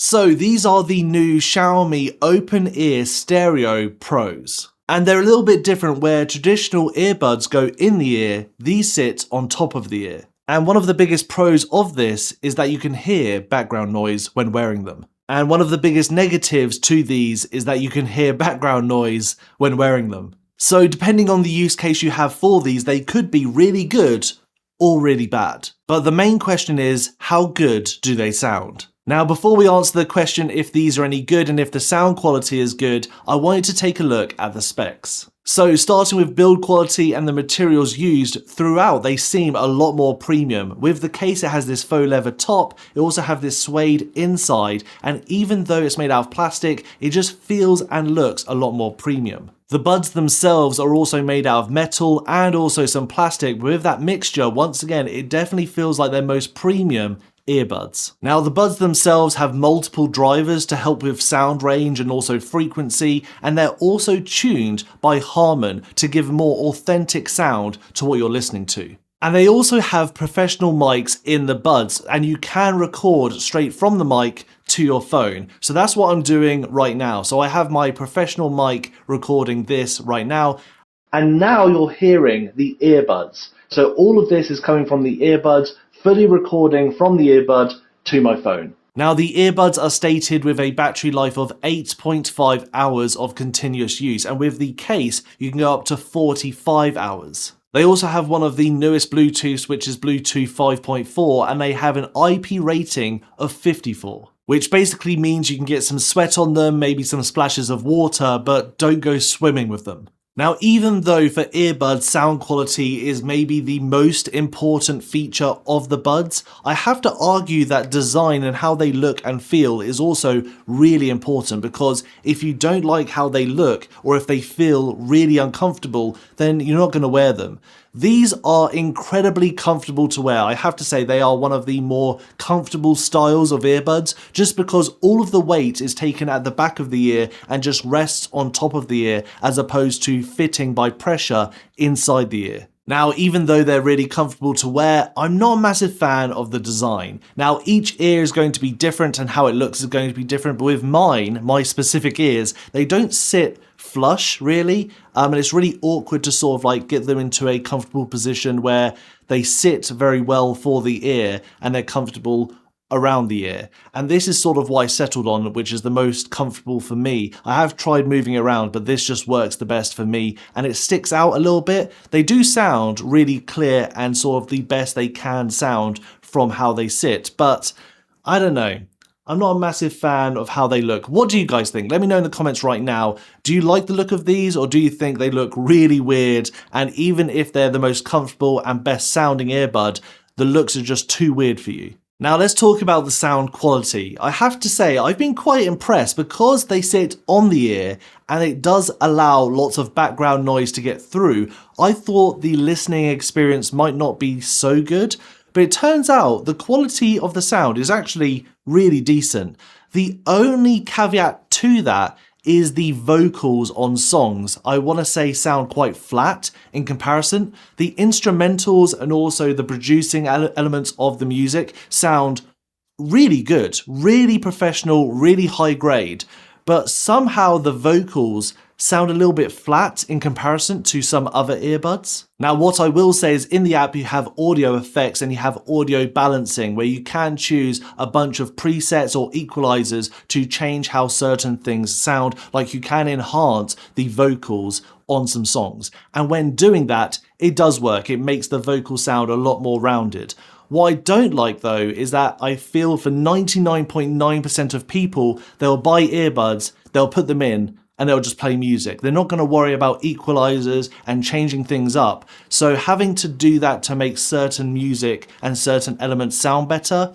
So these are the new Xiaomi OpenEar Stereo Pros. And they're a little bit different where traditional earbuds go in the ear, these sit on top of the ear. And one of the biggest pros of this is that you can hear background noise when wearing them. And one of the biggest negatives to these is that you can hear background noise when wearing them. So depending on the use case you have for these, they could be really good or really bad. But the main question is, how good do they sound? Now, before we answer the question if these are any good and if the sound quality is good, I wanted to take a look at the specs. So starting with build quality and the materials used throughout, they seem a lot more premium. With the case, it has this faux leather top, it also has this suede inside, and even though it's made out of plastic, it just feels and looks a lot more premium. The buds themselves are also made out of metal and also some plastic, but with that mixture, once again, it definitely feels like their most premium earbuds. Now, the buds themselves have multiple drivers to help with sound range and also frequency, and they're also tuned by Harman to give a more authentic sound to what you're listening to. And they also have professional mics in the buds, and you can record straight from the mic to your phone. So that's what I'm doing right now. So I have my professional mic recording this right now, and now you're hearing the earbuds. So all of this is coming from the earbuds, fully recording from the earbud to my phone. Now, the earbuds are stated with a battery life of 8.5 hours of continuous use, and with the case, you can go up to 45 hours. They also have one of the newest Bluetooths, which is Bluetooth 5.4, and they have an IP rating of 54. Which basically means you can get some sweat on them, maybe some splashes of water, but don't go swimming with them. Now, even though for earbuds sound quality is maybe the most important feature of the buds, I have to argue that design and how they look and feel is also really important, because if you don't like how they look or if they feel really uncomfortable, then you're not going to wear them. These are incredibly comfortable to wear. I have to say they are one of the more comfortable styles of earbuds, just because all of the weight is taken at the back of the ear and just rests on top of the ear as opposed to fitting by pressure inside the ear. Now, even though they're really comfortable to wear, I'm not a massive fan of the design. Now, each ear is going to be different and how it looks is going to be different, but with mine, my specific ears, they don't sit flush really, and it's really awkward to sort of like get them into a comfortable position where they sit very well for the ear and they're comfortable around the ear. And this is sort of what I settled on, which is the most comfortable for me. I have tried moving around, but this just works the best for me, and it sticks out a little bit. They do sound really clear and sort of the best they can sound from how they sit, but I don't know. I'm not a massive fan of how they look. What do you guys think? Let me know in the comments right now. Do you like the look of these, or do you think they look really weird? And even if they're the most comfortable and best sounding earbud, the looks are just too weird for you. Now let's talk about the sound quality. I have to say I've been quite impressed because they sit on the ear and it does allow lots of background noise to get through. I thought the listening experience might not be so good, but it turns out the quality of the sound is actually really decent. The only caveat to that is the vocals on songs. I want to say sound quite flat in comparison. The instrumentals and also the producing elements of the music sound really good, really professional, really high grade, but somehow the vocals sound a little bit flat in comparison to some other earbuds. Now, what I will say is in the app you have audio effects and you have audio balancing, where you can choose a bunch of presets or equalizers to change how certain things sound, like you can enhance the vocals on some songs. And when doing that, it does work. It makes the vocal sound a lot more rounded. What I don't like though is that I feel for 99.9% of people, they'll buy earbuds, they'll put them in, and they'll just play music. They're not going to worry about equalizers and changing things up. So having to do that to make certain music and certain elements sound better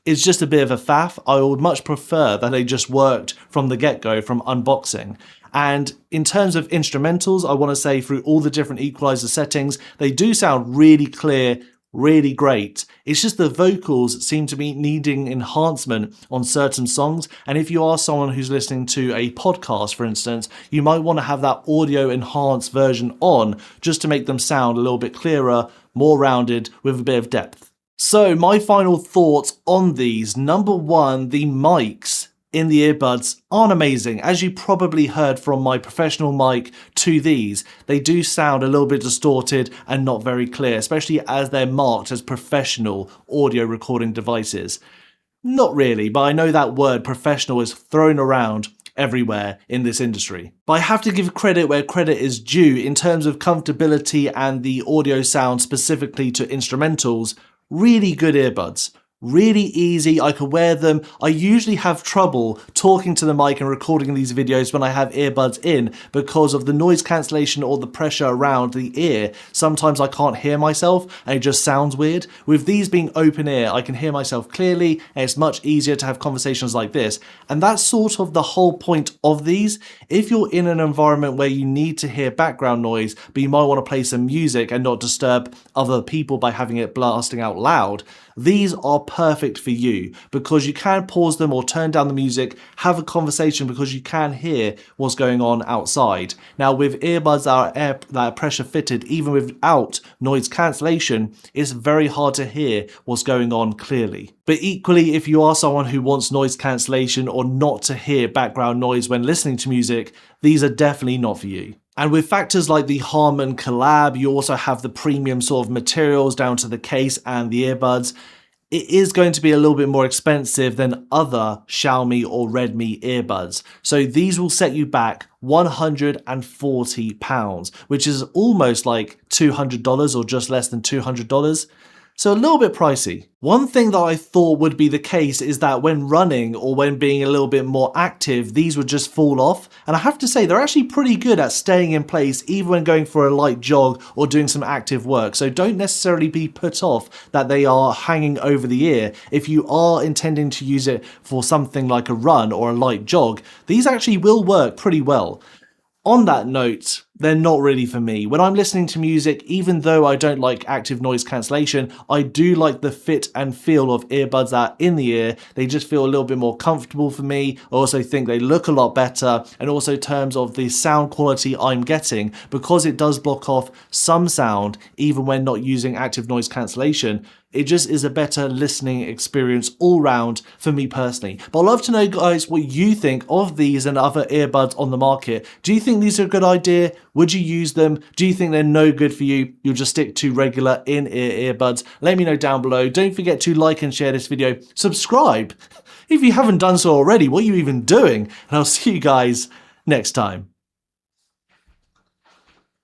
is just a bit of a faff. I would much prefer that they just worked from the get-go, from unboxing. And in terms of instrumentals, I want to say through all the different equalizer settings, they do sound really clear, really great. It's just the vocals seem to be needing enhancement on certain songs, and if you are someone who's listening to a podcast, for instance, you might want to have that audio enhanced version on just to make them sound a little bit clearer, more rounded, with a bit of depth. So my final thoughts on these. Number one, the mics in the earbuds aren't amazing. As you probably heard from my professional mic to these, they do sound a little bit distorted and not very clear, especially as they're marked as professional audio recording devices. Not really, but I know that word professional is thrown around everywhere in this industry. But I have to give credit where credit is due in terms of comfortability and the audio sound specifically to instrumentals. Really good earbuds. Really easy, I could wear them. I usually have trouble talking to the mic and recording these videos when I have earbuds in because of the noise cancellation or the pressure around the ear. Sometimes I can't hear myself and it just sounds weird. With these being open ear, I can hear myself clearly and it's much easier to have conversations like this. And that's sort of the whole point of these. If you're in an environment where you need to hear background noise, but you might want to play some music and not disturb other people by having it blasting out loud, these are perfect for you because you can pause them or turn down the music, have a conversation because you can hear what's going on outside. Now with earbuds that are pressure fitted, even without noise cancellation, it's very hard to hear what's going on clearly. But equally, if you are someone who wants noise cancellation or not to hear background noise when listening to music, these are definitely not for you. And with factors like the Harman collab, you also have the premium sort of materials down to the case and the earbuds. It is going to be a little bit more expensive than other Xiaomi or Redmi earbuds. So these will set you back £140, which is almost like $200 or just less than $200. So a little bit pricey. One thing that I thought would be the case is that when running or when being a little bit more active, these would just fall off. And I have to say, they're actually pretty good at staying in place even when going for a light jog or doing some active work. So don't necessarily be put off that they are hanging over the ear. If you are intending to use it for something like a run or a light jog, these actually will work pretty well. On that note, they're not really for me. When I'm listening to music, even though I don't like active noise cancellation, I do like the fit and feel of earbuds that are in the ear. They just feel a little bit more comfortable for me. I also think they look a lot better, and also in terms of the sound quality I'm getting, because it does block off some sound even when not using active noise cancellation. It just is a better listening experience all round for me personally. But I'd love to know, guys, what you think of these and other earbuds on the market. Do you think these are a good idea? Would you use them? Do you think they're no good for you? You'll just stick to regular in-ear earbuds? Let me know down below. Don't forget to like and share this video. Subscribe if you haven't done so already. What are you even doing? And I'll see you guys next time.